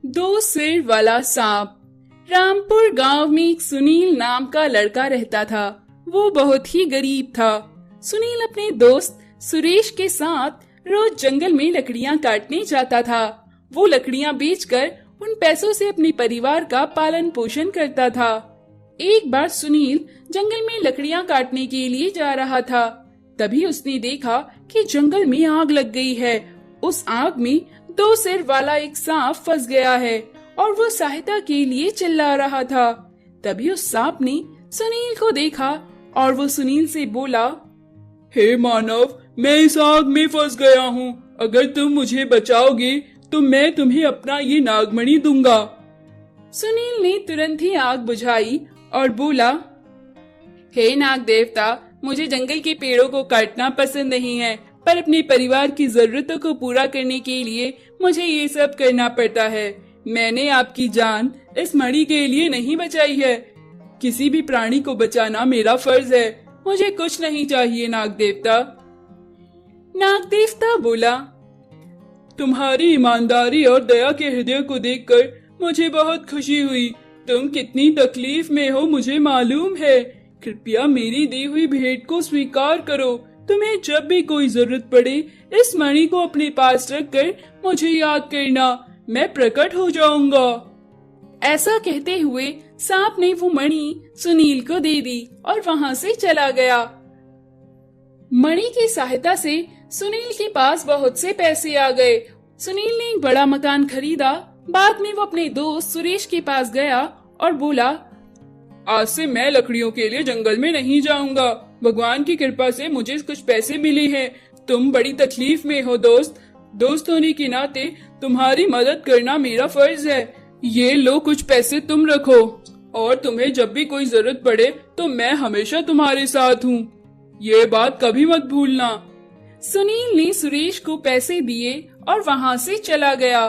दो सिर वाला सांप। रामपुर गांव में एक सुनील नाम का लड़का रहता था। वो बहुत ही गरीब था। सुनील अपने दोस्त सुरेश के साथ रोज जंगल में लकड़ियां काटने जाता था। वो लकड़ियां बेचकर उन पैसों से अपने परिवार का पालन पोषण करता था। एक बार सुनील जंगल में लकड़ियां काटने के लिए जा रहा था। तभी उसने देखा कि जंगल में आग लग गई है। उस आग में दो सिर वाला एक सांप फंस गया है और वो सहायता के लिए चिल्ला रहा था। तभी उस सांप ने सुनील को देखा और वो सुनील से बोला, हे मानव, मैं इस आग में फंस गया हूँ। अगर तुम मुझे बचाओगे तो मैं तुम्हें अपना ये नागमणि दूंगा। सुनील ने तुरंत ही आग बुझाई और बोला, हे नाग देवता, मुझे जंगल के पेड़ों को काटना पसंद नहीं है, पर अपने परिवार की जरूरतों को पूरा करने के लिए मुझे ये सब करना पड़ता है। मैंने आपकी जान इस मणि के लिए नहीं बचाई है। किसी भी प्राणी को बचाना मेरा फर्ज है। मुझे कुछ नहीं चाहिए नाग देवता। नाग देवता बोला, तुम्हारी ईमानदारी और दया के हृदय को देखकर मुझे बहुत खुशी हुई। तुम कितनी तकलीफ में हो मुझे मालूम है। कृपया मेरी दी हुई भेंट को स्वीकार करो। तुम्हें जब भी कोई जरूरत पड़े इस मणि को अपने पास रखकर मुझे याद करना। मैं प्रकट हो जाऊंगा। ऐसा कहते हुए सांप ने वो मणि सुनील को दे दी और वहाँ से चला गया। मणि की सहायता से सुनील के पास बहुत से पैसे आ गए। सुनील ने एक बड़ा मकान खरीदा। बाद में वो अपने दोस्त सुरेश के पास गया और बोला, आज से मैं लकड़ियों के लिए जंगल में नहीं जाऊंगा। भगवान की कृपा से मुझे कुछ पैसे मिले हैं। तुम बड़ी तकलीफ में हो दोस्त। दोस्त होने के नाते तुम्हारी मदद करना मेरा फर्ज है। ये लो, कुछ पैसे तुम रखो और तुम्हें जब भी कोई जरूरत पड़े तो मैं हमेशा तुम्हारे साथ हूँ। ये बात कभी मत भूलना। सुनील ने सुरेश को पैसे दिए और वहाँ से चला गया।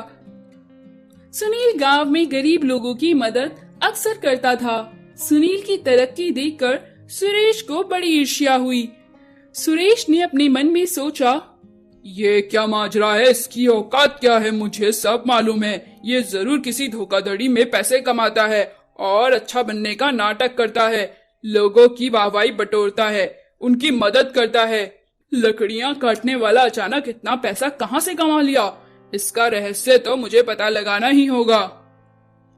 सुनील गांव में गरीब लोगों की मदद अक्सर करता था। सुनील की तरक्की देखकर सुरेश को बड़ी ईर्ष्या हुई। सुरेश ने अपने मन में सोचा, ये क्या माजरा है? इसकी औकात क्या है? मुझे सब मालूम है। ये जरूर किसी धोखाधड़ी में पैसे कमाता है और अच्छा बनने का नाटक करता है। लोगों की वाहवाही बटोरता है, उनकी मदद करता है। लकड़ियां काटने वाला अचानक इतना पैसा कहाँ से कमा लिया? इसका रहस्य तो मुझे पता लगाना ही होगा।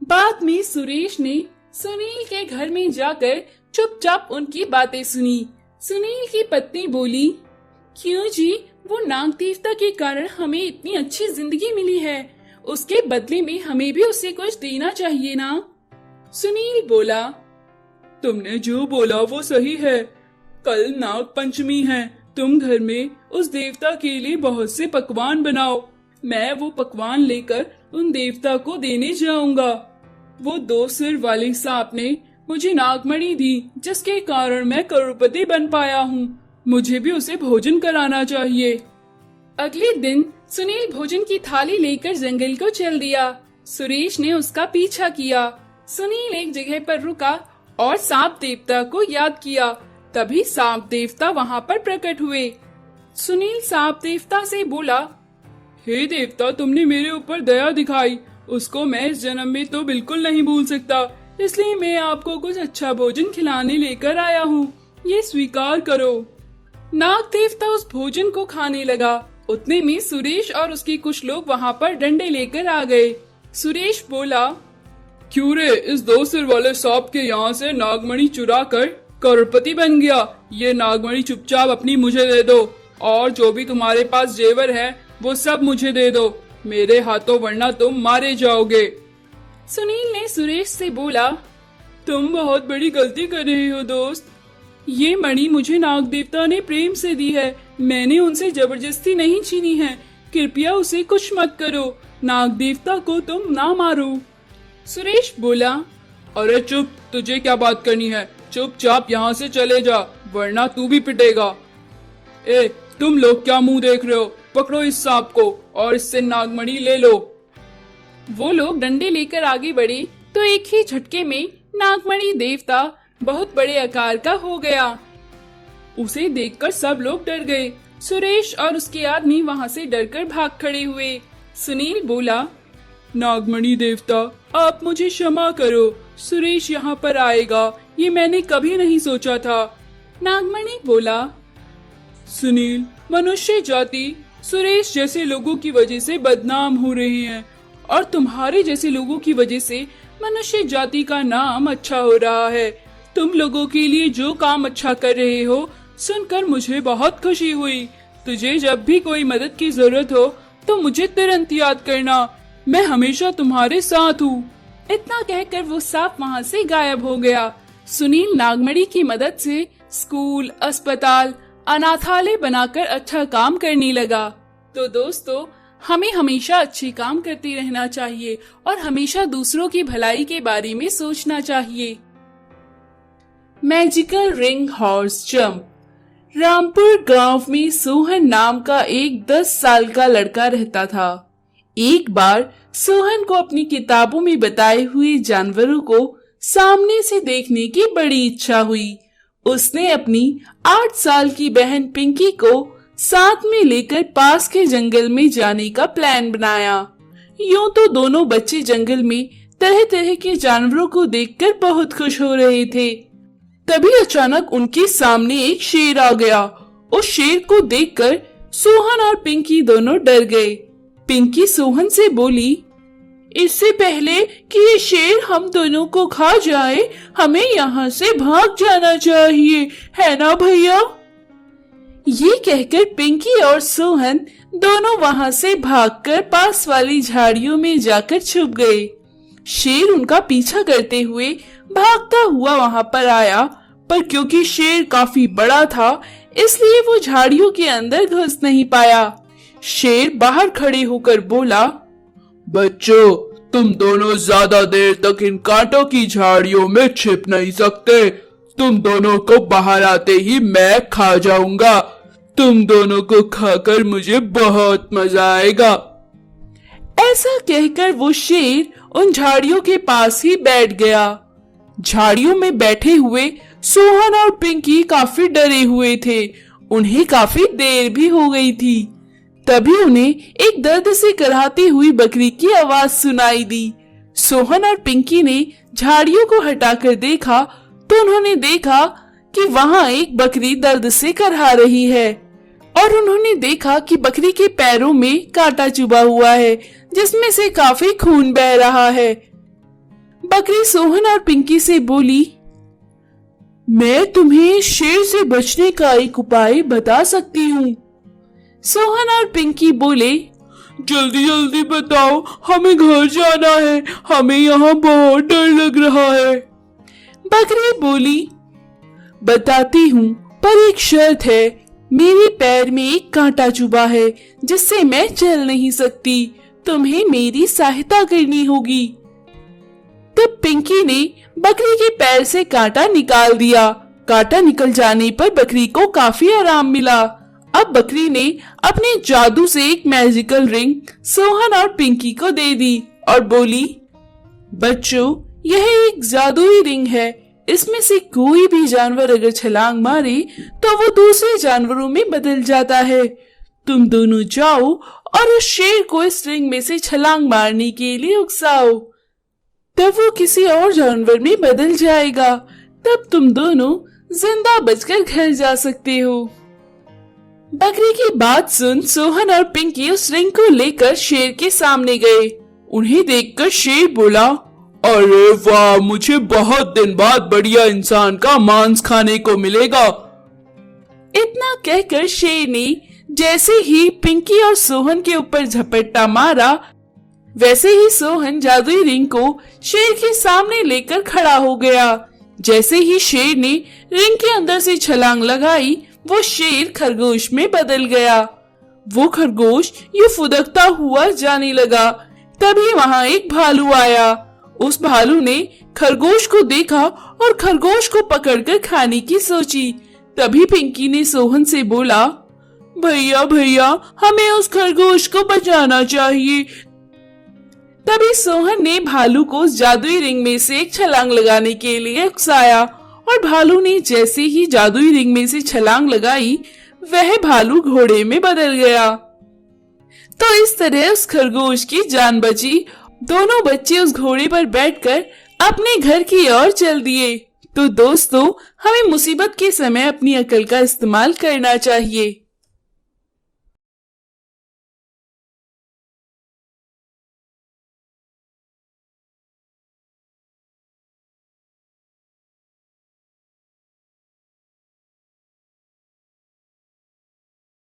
बाद में सुरेश ने सुनील के घर में जाकर चुपचाप उनकी बातें सुनी। सुनील की पत्नी बोली, क्यों जी, वो नाग देवता के कारण हमें इतनी अच्छी जिंदगी मिली है। उसके बदले में हमें भी उसे कुछ देना चाहिए ना। सुनील बोला, तुमने जो बोला वो सही है। कल नाग पंचमी है। तुम घर में उस देवता के लिए बहुत से पकवान बनाओ। मैं वो पकवान लेकर उन देवता को देने जाऊंगा। वो दो सिर वाले सांप ने मुझे नागमणि दी, जिसके कारण मैं करोड़पति बन पाया हूँ। मुझे भी उसे भोजन कराना चाहिए। अगले दिन सुनील भोजन की थाली लेकर जंगल को चल दिया। सुरेश ने उसका पीछा किया। सुनील एक जगह पर रुका और सांप देवता को याद किया। तभी सांप देवता वहाँ पर प्रकट हुए। सुनील सांप देवता से बोला, हे देवता, तुमने मेरे ऊपर दया दिखाई। उसको मैं इस जन्म में तो बिल्कुल नहीं भूल सकता। इसलिए मैं आपको कुछ अच्छा भोजन खिलाने लेकर आया हूँ। ये स्वीकार करो। नाग देवता उस भोजन को खाने लगा। उतने में सुरेश और उसके कुछ लोग वहाँ पर डंडे लेकर आ गए। सुरेश बोला, क्यों रे, इस दो सिर वाले सांप के यहाँ से नागमणि चुरा कर करोड़पति बन गया। ये नागमणि चुपचाप अपनी मुझे दे दो और जो भी तुम्हारे पास जेवर है वो सब मुझे दे दो मेरे हाथों, वरना तुम मारे जाओगे। सुनील ने सुरेश से बोला, तुम बहुत बड़ी गलती कर रहे हो दोस्त। ये मणि मुझे नाग देवता ने प्रेम से दी है। मैंने उनसे जबरदस्ती नहीं छीनी है। कृपया उसे कुछ मत करो। नाग देवता को तुम ना मारो। सुरेश बोला, अरे चुप, तुझे क्या बात करनी है? चुपचाप यहाँ से चले जा, वरना तू भी पिटेगा। ए, तुम लोग क्या मुंह देख रहे हो? पकड़ो इस सांप को और इससे नागमणि ले लो। वो लोग डंडे लेकर आगे बढ़े तो एक ही झटके में नागमणि देवता बहुत बड़े आकार का हो गया। उसे देखकर सब लोग डर गए। सुरेश और उसके आदमी वहाँ से डरकर भाग खड़े हुए। सुनील बोला, नागमणि देवता, आप मुझे क्षमा करो, सुरेश यहाँ पर आएगा ये मैंने कभी नहीं सोचा था। नागमणि बोला, सुनील, मनुष्य जाति सुरेश जैसे लोगों की वजह से बदनाम हो रही है और तुम्हारे जैसे लोगों की वजह से मनुष्य जाति का नाम अच्छा हो रहा है। तुम लोगों के लिए जो काम अच्छा कर रहे हो सुनकर मुझे बहुत खुशी हुई। तुझे जब भी कोई मदद की जरूरत हो तो मुझे तुरंत याद करना, मैं हमेशा तुम्हारे साथ हूँ। इतना कहकर वो सांप वहाँ से गायब हो गया। सुनील नागमणि की मदद से स्कूल, अस्पताल, अनाथालय बनाकर अच्छा काम करने लगा। तो दोस्तों, हमें हमेशा अच्छे काम करते रहना चाहिए और हमेशा दूसरों की भलाई के बारे में सोचना चाहिए। Magical ring horse jump. Rampur गांव में सोहन नाम का एक 10 साल का लड़का रहता था। एक बार सोहन को अपनी किताबों में बताए हुए जानवरों को सामने से देखने की बड़ी इच्छा हुई। उसने अपनी 8 साल की बहन पिंकी को साथ में लेकर पास के जंगल में जाने का प्लान बनाया। यूं तो दोनों बच्चे जंगल में तरह तरह के जानवरों को देखकर बहुत खुश हो रहे थे। तभी अचानक उनके सामने एक शेर आ गया। उस शेर को देखकर सोहन और पिंकी दोनों डर गए। पिंकी सोहन से बोली, इससे पहले कि ये शेर हम दोनों को खा जाए, हमें यहाँ से भाग जाना चाहिए, है ना भैया? ये कहकर पिंकी और सोहन दोनों वहाँ से भागकर पास वाली झाड़ियों में जाकर छुप गए। शेर उनका पीछा करते हुए भागता हुआ वहाँ पर आया, पर क्योंकि शेर काफी बड़ा था इसलिए वो झाड़ियों के अंदर घुस नहीं पाया। शेर बाहर खड़े होकर बोला, बच्चों, तुम दोनों ज्यादा देर तक इन कांटों की झाड़ियों में छिप नहीं सकते। तुम दोनों को बाहर आते ही मैं खा जाऊंगा। तुम दोनों को खाकर मुझे बहुत मजा आएगा। ऐसा कहकर वो शेर उन झाड़ियों के पास ही बैठ गया। झाड़ियों में बैठे हुए सोहन और पिंकी काफी डरे हुए थे। उन्हें काफी देर भी हो गई थी। तभी उन्हें एक दर्द से कराहती हुई बकरी की आवाज सुनाई दी। सोहन और पिंकी ने झाड़ियों को हटाकर देखा तो उन्होंने देखा कि वहाँ एक बकरी दर्द से करहा रही है और उन्होंने देखा कि बकरी के पैरों में कांटा चुभा हुआ है जिसमें से काफी खून बह रहा है। बकरी सोहन और पिंकी से बोली, मैं तुम्हें शेर से बचने का एक उपाय बता सकती हूँ। सोहन और पिंकी बोले, जल्दी जल्दी बताओ, हमें घर जाना है, हमें यहाँ बहुत डर लग रहा है। बकरी बोली, बताती हूँ, पर एक शर्त है। मेरे पैर में एक कांटा चुभा है जिससे मैं चल नहीं सकती। तुम्हें मेरी सहायता करनी होगी। तब पिंकी ने बकरी के पैर से कांटा निकाल दिया। कांटा निकल जाने पर बकरी को काफी आराम मिला। अब बकरी ने अपने जादू से एक मैजिकल रिंग सोहन और पिंकी को दे दी और बोली, बच्चों, यह एक जादुई रिंग है। इसमें से कोई भी जानवर अगर छलांग मारे तो वो दूसरे जानवरों में बदल जाता है। तुम दोनों जाओ और उस शेर को इस रिंग में से छलांग मारने के लिए उकसाओ, तब वो किसी और जानवर में बदल जाएगा। तब तुम दोनों जिंदा बचकर घर जा सकते हो। बकरी की बात सुन सोहन और पिंकी उस रिंग को लेकर शेर के सामने गए। उन्हें देखकर शेर बोला, अरे वाह, मुझे बहुत दिन बाद बढ़िया इंसान का मांस खाने को मिलेगा। इतना कहकर शेर ने जैसे ही पिंकी और सोहन के ऊपर झपट्टा मारा, वैसे ही सोहन जादुई रिंग को शेर के सामने लेकर खड़ा हो गया। जैसे ही शेर ने रिंग के अंदर से छलांग लगाई, वो शेर खरगोश में बदल गया। वो खरगोश यूं फुदकता हुआ जाने लगा। तभी वहाँ एक भालू आया। उस भालू ने खरगोश को देखा और खरगोश को पकड़कर खाने की सोची। तभी पिंकी ने सोहन से बोला, भैया भैया, हमें उस खरगोश को बचाना चाहिए। तभी सोहन ने भालू को उस जादुई रिंग में से एक छलांग लगाने के लिए उकसाया और भालू ने जैसे ही जादुई रिंग में से छलांग लगाई, वह भालू घोड़े में बदल गया। तो इस तरह उस खरगोश की जान बची। दोनों बच्चे उस घोड़े पर बैठकर अपने घर की ओर चल दिए। तो दोस्तों, हमें मुसीबत के समय अपनी अकल का इस्तेमाल करना चाहिए।